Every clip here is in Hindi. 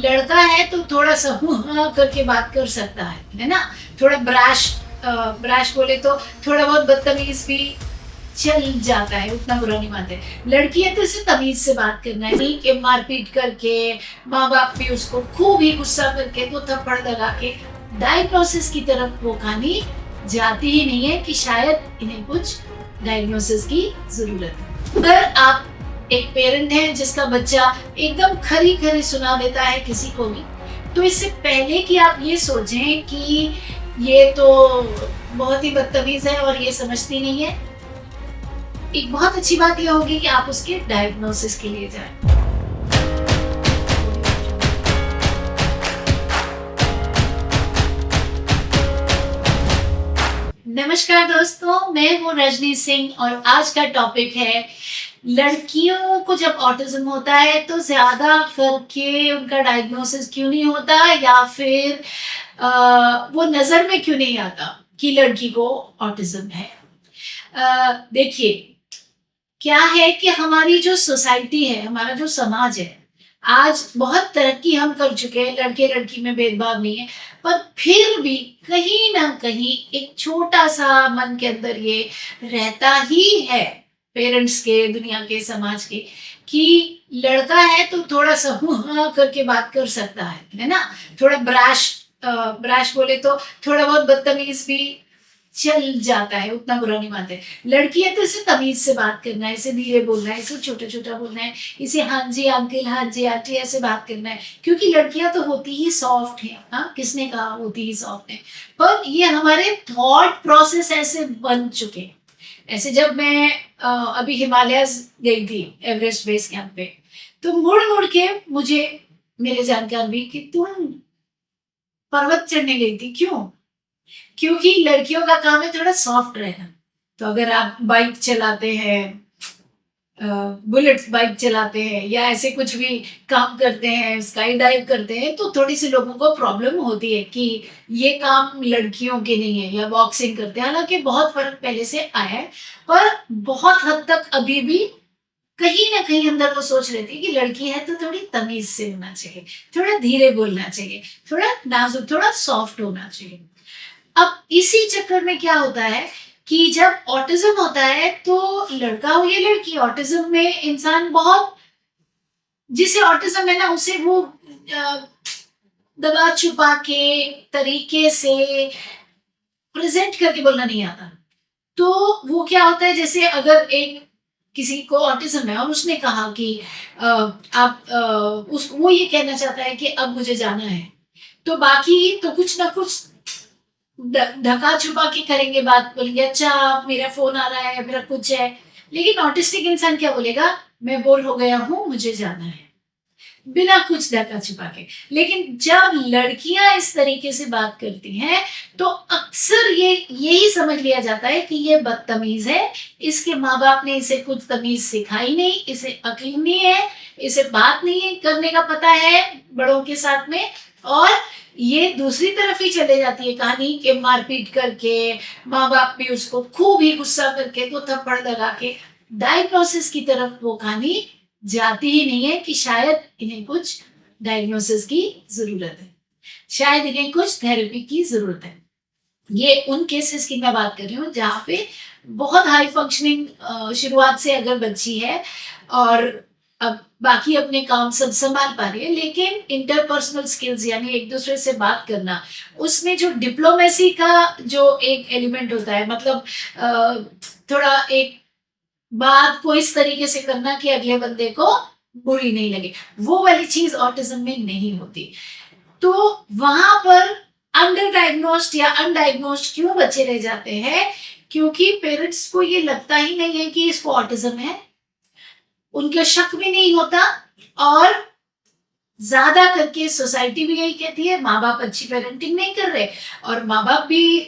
लड़का है तो थोड़ा सा हाँ करके बात कर सकता है ना। थोड़ा ब्राश बोले तो थोड़ा बहुत बदतमीज भी चल जाता है, उतना बुरा नहीं मानते। लड़की है तो इसे तमीज से बात करना है, नहीं कि मारपीट करके, माँ बाप भी उसको खूब ही गुस्सा करके तो थप्पड़ लगा के डायग्नोसिस की तरफ वो कहानी जाती ही नहीं है कि शायद इन्हें कुछ डायग्नोसिस की जरूरत है। अगर आप एक पेरेंट है जिसका बच्चा एकदम खरी खरी सुना देता है किसी को भी, तो इससे पहले कि आप ये सोचें कि ये तो बहुत ही बदतमीज है और ये समझती नहीं है, एक बहुत अच्छी बात यह होगी कि आप उसके डायग्नोसिस के लिए जाएं। नमस्कार दोस्तों, मैं हूँ रजनी सिंह और आज का टॉपिक है लड़कियों को जब ऑटिज्म होता है तो ज्यादा करके उनका डायग्नोसिस क्यों नहीं होता, या फिर वो नजर में क्यों नहीं आता कि लड़की को ऑटिज्म है। देखिए, क्या है कि हमारी जो सोसाइटी है, हमारा जो समाज है, आज बहुत तरक्की हम कर चुके हैं, लड़के लड़की में भेदभाव नहीं है, पर फिर भी कहीं ना कहीं एक छोटा सा मन के अंदर ये रहता ही है, पेरेंट्स के, दुनिया के, समाज के, कि लड़का है तो थोड़ा सा हाँ करके बात कर सकता है ना। थोड़ा ब्राश बोले तो थोड़ा बहुत बदतमीज भी चल जाता है, उतना बुरा नहीं मानते। लड़की है तो इसे तमीज से बात करना है, इसे धीरे बोलना है, इसे छोटा छोटा बोलना है, इसे हाँ जी अंकल, हाँ जी आंटी ऐसे बात करना है, क्योंकि लड़कियां तो होती ही सॉफ्ट है। हाँ, किसने कहा होती ही सॉफ्ट है, पर ये हमारे थॉट प्रोसेस ऐसे बन चुके हैं। ऐसे जब मैं अभी हिमालयस गई थी एवरेस्ट बेस कैंप पे, तो मुड़ मुड़ के मुझे मेरे जानकार भी कि तुम पर्वत चढ़ने गई थी, क्यों? क्योंकि लड़कियों का काम है थोड़ा सॉफ्ट रहना। तो अगर आप बाइक चलाते हैं, बुलेट बाइक चलाते हैं, या ऐसे कुछ भी काम करते हैं, स्काई डाइव करते हैं, तो थोड़ी सी लोगों को प्रॉब्लम होती है कि ये काम लड़कियों के नहीं है, या बॉक्सिंग करते हैं। हालांकि बहुत फर्क पहले से आया है, पर बहुत हद तक अभी भी कहीं ना कहीं अंदर वो सोच रही थी कि लड़की है तो थोड़ी तमीज से होना चाहिए, थोड़ा धीरे बोलना चाहिए, थोड़ा नाजुक, थोड़ा सॉफ्ट होना चाहिए। अब इसी चक्कर में क्या होता है कि जब ऑटिज्म होता है, तो लड़का हो या लड़की, ऑटिज्म में इंसान बहुत, जिसे ऑटिज्म है ना, उसे वो दबा छुपा के तरीके से प्रेजेंट करके बोलना नहीं आता। तो वो क्या होता है, जैसे अगर एक किसी को ऑटिज्म है और उसने कहा कि आप उस वो ये कहना चाहता है कि अब मुझे जाना है, तो बाकी तो कुछ ना कुछ ढका छुपा के करेंगे, बात बोलेंगे अच्छा मेरा फोन आ रहा है, मेरा कुछ है। लेकिन ऑटिस्टिक इंसान क्या बोलेगा, मैं बोर हो गया हूं, मुझे जाना है, बिना कुछ ढका छुपा के। लेकिन जब लड़कियां इस तरीके से बात करती हैं, तो अक्सर ये यही समझ लिया जाता है कि ये बदतमीज है, इसके माँ बाप ने इसे कुछ तमीज सिखाई नहीं, इसे अक्ल नहीं है, इसे बात नहीं करने का पता है बड़ों के साथ में। और ये दूसरी तरफ ही चले जाती है कहानी के, मारपीट करके, माँ बाप भी उसको खूब ही गुस्सा करके तो थप्पड़ लगा के डायग्नोसिस की तरफ वो कहानी जाती ही नहीं है कि शायद इन्हें कुछ डायग्नोसिस की जरूरत है, शायद इन्हें कुछ थेरेपी की जरूरत है। ये उन केसेस की मैं बात कर रही हूँ जहाँ पे बहुत हाई फंक्शनिंग शुरुआत से अगर बच्ची है और अब बाकी अपने काम सब संभाल पा रही है, लेकिन इंटरपर्सनल स्किल्स यानी एक दूसरे से बात करना, उसमें जो डिप्लोमेसी का जो एक एलिमेंट होता है, मतलब थोड़ा एक बात को इस तरीके से करना कि अगले बंदे को बुरी नहीं लगे, वो वाली चीज ऑटिज्म में नहीं होती। तो वहां पर अंडर डायग्नोस्ड या अनडायग्नोस्ड क्यों बच्चे रह जाते हैं? क्योंकि पेरेंट्स को ये लगता ही नहीं है कि इसको ऑटिज्म है, उनका शक भी नहीं होता, और ज्यादा करके सोसाइटी भी यही कहती है माँ बाप अच्छी पेरेंटिंग नहीं कर रहे, और माँ बाप भी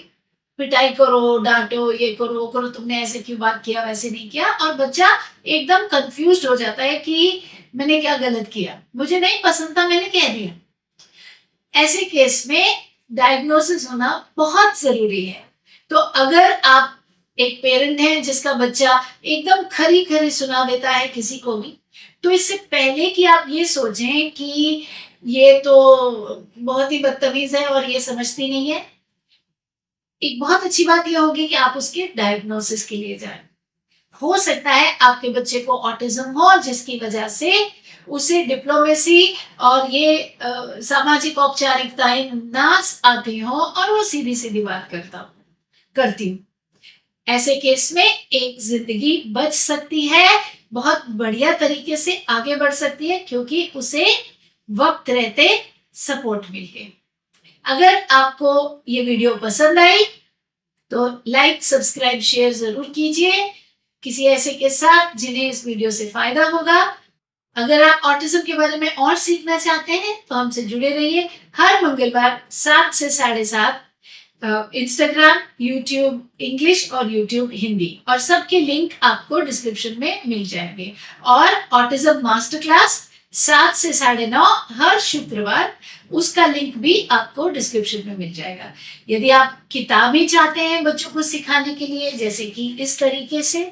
पिटाई करो, डांटो, ये करो वो करो, तुमने ऐसे क्यों बात किया, वैसे नहीं किया, और बच्चा एकदम कंफ्यूज हो जाता है कि मैंने क्या गलत किया, मुझे नहीं पसंद था, मैंने कह दिया। ऐसे केस में डायग्नोसिस होना बहुत जरूरी है। तो अगर आप एक पेरेंट हैं जिसका बच्चा एकदम खरी खरी सुना देता है किसी को भी, तो इससे पहले कि आप ये सोचें कि ये तो बहुत ही बदतमीज़ है और ये समझती नहीं है, एक बहुत अच्छी बात ये होगी कि आप उसके डायग्नोसिस के लिए जाएँ। हो सकता है आपके बच्चे को ऑटिज़्म हो जिसकी वजह से उसे डिप्लोमेसी और ये सामाजिक औपचारिकताएँ ना आती हों और वो सीधी-सीधी बात करती हो। ऐसे केस में एक ज़िंदगी बच सकती है, बहुत बढ़िया तरीके से आगे बढ़ सकती है क्योंकि उसे वक़्त रहते सपोर्ट मिल गई। अगर आपको ये वीडियो पसंद आई तो लाइक, सब्सक्राइब, शेयर ज़रूर कीजिए किसी ऐसे के साथ जिन्हें इस वीडियो से फ़ायदा होगा। अगर आप ऑटिज़्म के बारे में और सीखना चाहते हैं तो हमसे जुड़े रहिए हर मंगलवार 7 से साढ़े 7 इंस्टाग्राम, यूट्यूब इंग्लिश और यूट्यूब हिंदी और सबके लिंक आपको डिस्क्रिप्शन में मिल जाएंगे। और ऑटिज़्म मास्टर क्लास 7 से साढ़े 9 हर शुक्रवार, उसका लिंक भी आपको डिस्क्रिप्शन में मिल जाएगा। यदि आप किताबें चाहते हैं बच्चों को सिखाने के लिए, जैसे कि इस तरीके से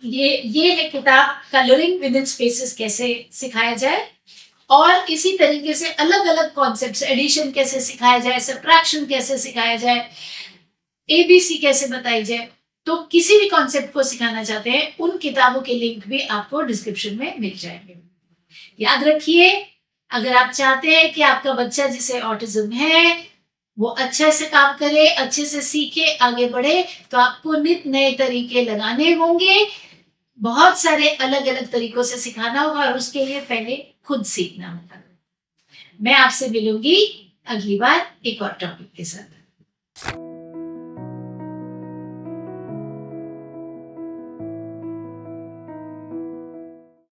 ये है किताब कलरिंग विद इन स्पेसेस कैसे सिखाया जाए, और इसी तरीके से अलग अलग कॉन्सेप्ट्स, एडिशन कैसे सिखाया जाए, सब्ट्रैक्शन कैसे सिखाया जाए, एबीसी कैसे बताई जाए, तो किसी भी कॉन्सेप्ट को सिखाना चाहते हैं उन किताबों के लिंक भी आपको डिस्क्रिप्शन में मिल जाएंगे। याद रखिए, अगर आप चाहते हैं कि आपका बच्चा जिसे ऑटिज्म है वो अच्छे से काम करे, अच्छे से सीखे, आगे बढ़े, तो आपको नित नए तरीके लगाने होंगे, बहुत सारे अलग अलग तरीकों से सिखाना होगा और उसके लिए पहले खुद सीखना होगा। मैं आपसे मिलूंगी अगली बार एक और टॉपिक के साथ।